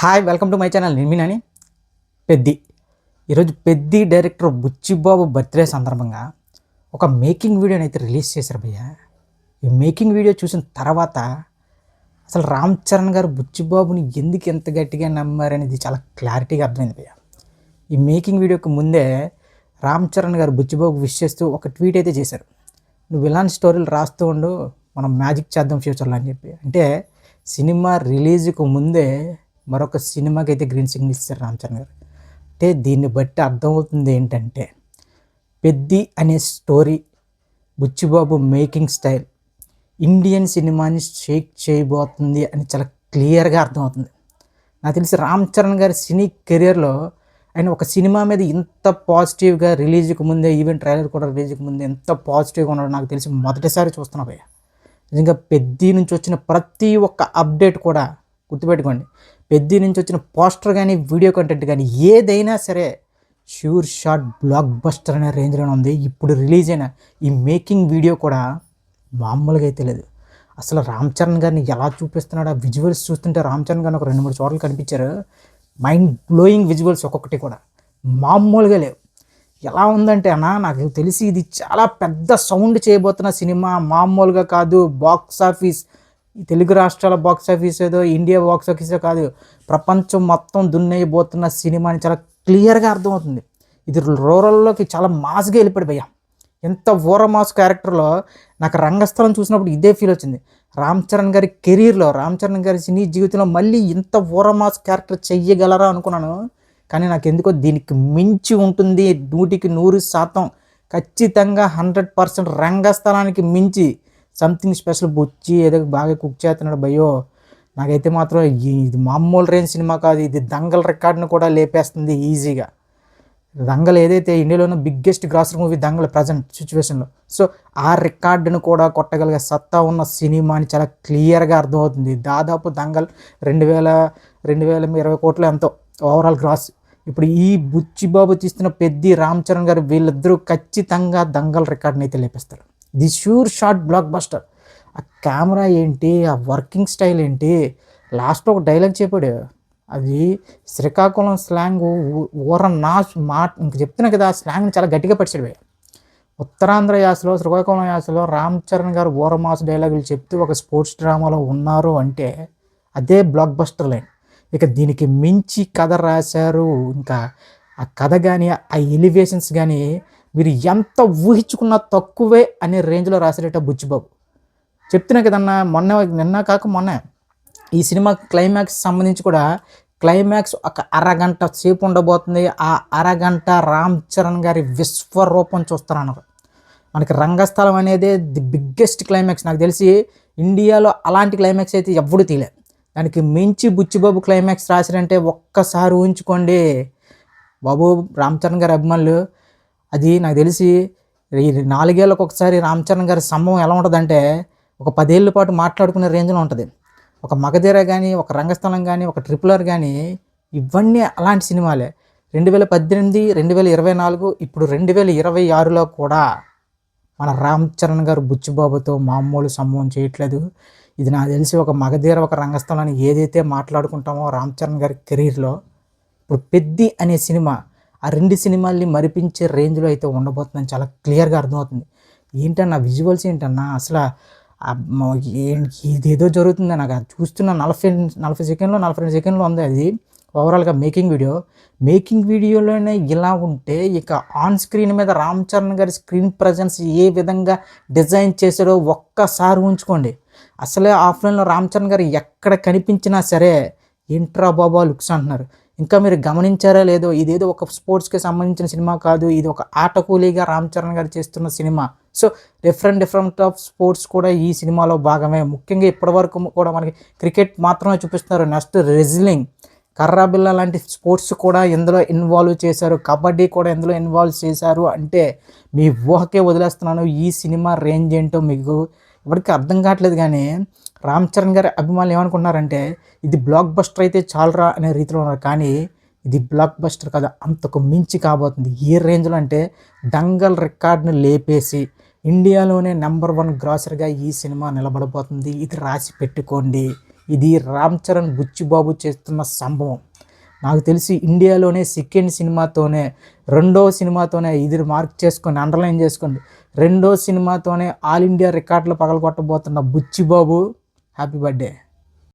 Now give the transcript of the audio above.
Hi welcome to my channel నిర్మినాని పెద్ది. ఈరోజు Peddi director Buchibabu birthday సందర్భంగా ఒక మేకింగ్ వీడియోని అయితే రిలీజ్ చేశారు భయ్య. ఈ మేకింగ్ వీడియో చూసిన తర్వాత అసలు రామ్ చరణ్ గారు బుచ్చిబాబుని ఎందుకు ఎంత గట్టిగా నమ్మారనేది చాలా క్లారిటీగా అర్థమైంది భయ్య. ఈ మేకింగ్ వీడియోకి ముందే రామ్ చరణ్ గారు బుచ్చిబాబు విష్ చేస్తూ ఒక ట్వీట్ అయితే చేశారు. నువ్వు ఇలాంటి స్టోరీలు రాస్తూ ఉండు, మనం మ్యాజిక్ చేద్దాం ఫ్యూచర్లో అని చెప్పి. అంటే సినిమా రిలీజ్కు ముందే మరొక సినిమాకి అయితే గ్రీన్ సిగ్నల్ ఇస్తారు రామ్ చరణ్ గారు. అంటే దీన్ని బట్టి అర్థమవుతుంది ఏంటంటే పెద్ది అనే story, Buchi Babu making style Indian సినిమాని షేక్ చేయబోతుంది అని చాలా క్లియర్గా అర్థమవుతుంది. నాకు తెలిసి రామ్ చరణ్ గారి సినీ కెరియర్లో ఆయన ఒక సినిమా మీద ఇంత పాజిటివ్గా రిలీజ్కి ముందే, ఈవెన్ ట్రైలర్ కూడా రిలీజ్కి ముందే ఎంత పాజిటివ్గా ఉన్నాడో నాకు తెలిసి మొదటిసారి చూస్తున్నా భయ్య. నిజంగా పెద్ది నుంచి వచ్చిన ప్రతి ఒక్క అప్డేట్ కూడా గుర్తుపెట్టుకోండి, పెద్ది నుంచి వచ్చిన పోస్టర్ కానీ వీడియో కంటెంట్ కానీ ఏదైనా సరే ష్యూర్ షాట్ బ్లాక్ బస్టర్ అనే రేంజ్లోనే ఉంది. ఇప్పుడు రిలీజ్ అయిన ఈ మేకింగ్ వీడియో కూడా మామూలుగా అయితే లేదు. అసలు రామ్ చరణ్ గారిని ఎలా చూపిస్తున్నాడు, ఆ విజువల్స్ చూస్తుంటే రామ్ చరణ్ గారిని ఒక 2-3 చోట్ల కనిపించారు. మైండ్ బ్లోయింగ్ విజువల్స్ ఒక్కొక్కటి కూడా మామూలుగా లేవు. ఎలా ఉందంటే అన్న, నాకు తెలిసి ఇది చాలా పెద్ద సౌండ్ చేయబోతున్న సినిమా, మామూలుగా కాదు. బాక్స్ ఆఫీస్, ఈ తెలుగు రాష్ట్రాల బాక్స్ ఆఫీస్ ఏదో ఇండియా బాక్స్ ఆఫీసే కాదు, ప్రపంచం మొత్తం దున్నేయబోతున్న సినిమా అని చాలా క్లియర్గా అర్థమవుతుంది. ఇది రూరల్లోకి చాలా మాస్గా వెళ్ళిపోయి ఎంత ఓర మాస్ క్యారెక్టర్లో నాకు రంగస్థలం చూసినప్పుడు ఇదే ఫీల్ వచ్చింది. రామ్ చరణ్ గారి కెరీర్లో, రామ్ చరణ్ గారి సినీ జీవితంలో మళ్ళీ ఇంత ఓర మాస్ క్యారెక్టర్ చెయ్యగలరా అనుకున్నాను. కానీ నాకు ఎందుకో దీనికి మించి ఉంటుంది. 100% ఖచ్చితంగా 100% రంగస్థలానికి మించి సంథింగ్ స్పెషల్ బుచ్చి ఏదో బాగా కుక్ చేస్తున్నాడు భయ్యో. నాకైతే మాత్రం ఇది మామూలు రేంజ్ సినిమా కాదు, ఇది దంగల్ రికార్డును కూడా లేపేస్తుంది ఈజీగా. దంగల్ ఏదైతే ఇండియాలోనే biggest grocery movie Dangal present సిచ్యువేషన్లో, సో ఆ రికార్డును కూడా కొట్టగలిగే సత్తా ఉన్న సినిమా అని చాలా క్లియర్గా అర్థమవుతుంది. దాదాపు దంగల్ 2020 కోట్లు ఎంతో ఓవరాల్ గ్రాస్. ఇప్పుడు ఈ బుచ్చిబాబు తీస్తున్న పెద్ది, రామ్ చరణ్ గారు వీళ్ళిద్దరూ ఖచ్చితంగా దంగల్ రికార్డుని అయితే లేపేస్తారు. The sure shot blockbuster. ఆ కెమెరా ఏంటి, ఆ వర్కింగ్ స్టైల్ ఏంటి, లాస్ట్లో ఒక డైలాగ్ చెప్పాడు, అది శ్రీకాకుళం స్లాంగ్ ఊర మాట ఇంక చెప్తున్నా కదా, ఆ స్లాంగ్ని చాలా గట్టిగా పరిచాడు. ఉత్తరాంధ్ర యాసలో, శ్రీకాకుళం యాసలో రామ్ చరణ్ గారు ఊర మాస్ డైలాగులు చెప్తూ ఒక స్పోర్ట్స్ డ్రామాలో ఉన్నారు అంటే అదే బ్లాక్ బస్టర్ లైన్. ఇక దీనికి మించి కథ రాశారు. ఇంకా ఆ కథ కానీ, ఆ ఎలివేషన్స్ కానీ మీరు ఎంత ఊహించుకున్నా తక్కువే అనే రేంజ్లో రాశారట బుచ్చిబాబు. చెప్తున్నా కదన్నా, నిన్న కాక మొన్న ఈ సినిమా క్లైమాక్స్ సంబంధించి కూడా, క్లైమాక్స్ ఒక అరగంట సేపు ఉండబోతుంది. ఆ అరగంట రామ్ చరణ్ గారి విశ్వరూపం చూస్తారన్నారు. మనకి రంగస్థలం అనేది ది బిగ్గెస్ట్ క్లైమాక్స్. నాకు తెలిసి ఇండియాలో అలాంటి క్లైమాక్స్ అయితే ఎవ్వడూ తీయలేదు. దానికి మించి బుచ్చిబాబు క్లైమాక్స్ రాశారంటే ఒక్కసారి ఊహించుకోండి బాబు. రామ్ చరణ్ గారి అభిమానులు, అది నాకు తెలిసి 4 ఏళ్ళకు ఒకసారి రామ్ చరణ్ గారి సంభవం ఎలా ఉంటుందంటే ఒక 10 ఏళ్ళ పాటు మాట్లాడుకునే రేంజ్లో ఉంటుంది. ఒక మగధీర కానీ, ఒక రంగస్థలం కానీ, ఒక RRR కానీ, ఇవన్నీ అలాంటి సినిమాలే. 2018, 2024, ఇప్పుడు 2026లో కూడా మన రామ్ చరణ్ గారు బుచ్చిబాబుతో మామూలు సంభవం చేయట్లేదు. ఇది నాకు తెలిసి ఒక మగధీర, ఒక రంగస్థలాన్ని ఏదైతే మాట్లాడుకుంటామో రామ్ చరణ్ గారి కెరీర్లో, ఇప్పుడు పెద్ది అనే సినిమా ఆ 2 సినిమాల్ని మరిపించే రేంజ్లో అయితే ఉండబోతుందని చాలా క్లియర్గా అర్థమవుతుంది. ఏంటన్నా విజువల్స్ ఏంటన్నా, అసలు ఇదేదో జరుగుతుంది. నాకు అది చూస్తున్న 40 సెకండ్లో 42 సెకండ్లో ఉంది అది ఓవరాల్గా మేకింగ్ వీడియో. మేకింగ్ వీడియోలోనే ఇలా ఉంటే ఇక ఆన్ స్క్రీన్ మీద రామ్ చరణ్ గారి స్క్రీన్ ప్రజెన్స్ ఏ విధంగా డిజైన్ చేశాడో ఒక్కసారి ఉంచుకోండి. అసలే ఆఫ్లైన్లో రామ్ చరణ్ గారు ఎక్కడ కనిపించినా సరే ఏంట్రా బాబా లుక్స్ అంటున్నారు. ఇంకా మీరు గమనించారా లేదో, ఇదేదో ఒక స్పోర్ట్స్కి సంబంధించిన సినిమా కాదు, ఇది ఒక ఆటకూలీగా రామ్ చరణ్ గారు చేస్తున్న cinema. So different of sports కూడా ఈ సినిమాలో భాగమే. ముఖ్యంగా ఇప్పటివరకు కూడా మనకి క్రికెట్ మాత్రమే చూపిస్తున్నారు. నెక్స్ట్ రెజ్లింగ్, కర్రాబిల్ల లాంటి స్పోర్ట్స్ కూడా ఇందులో ఇన్వాల్వ్ చేశారు. కబడ్డీ కూడా ఇందులో ఇన్వాల్వ్ చేశారు. అంటే మీ ఊహకే వదిలేస్తున్నాను. ఈ సినిమా రేంజ్ ఏంటో మీకు ఎవరికి అర్థం కావట్లేదు. కానీ రామ్ చరణ్ గారి అభిమానులు ఏమనుకుంటున్నారంటే ఇది బ్లాక్ బస్టర్ అయితే చాలరా అనే రీతిలో ఉన్నారు. కానీ ఇది బ్లాక్ బస్టర్ కాదు, అంతకు మించి కాబోతుంది. ఏ రేంజ్లో అంటే దంగల్ రికార్డును లేపేసి ఇండియాలోనే నెంబర్ 1 గ్రాసర్గా ఈ సినిమా నిలబడబోతుంది. ఇది రాసి పెట్టుకోండి. ఇది రామ్ చరణ్ బుచ్చిబాబు చేస్తున్న సంభవం. నాకు తెలిసి ఇండియాలోనే సెకండ్ సినిమాతోనే, రెండో సినిమాతోనే, ఇది మార్క్ చేసుకొని అండర్లైన్ చేసుకోండి, రెండో సినిమాతోనే ఆల్ ఇండియా రికార్డులు పగలగొట్టబోతున్న బుచ్చిబాబు హ్యాపీ బర్త్డే.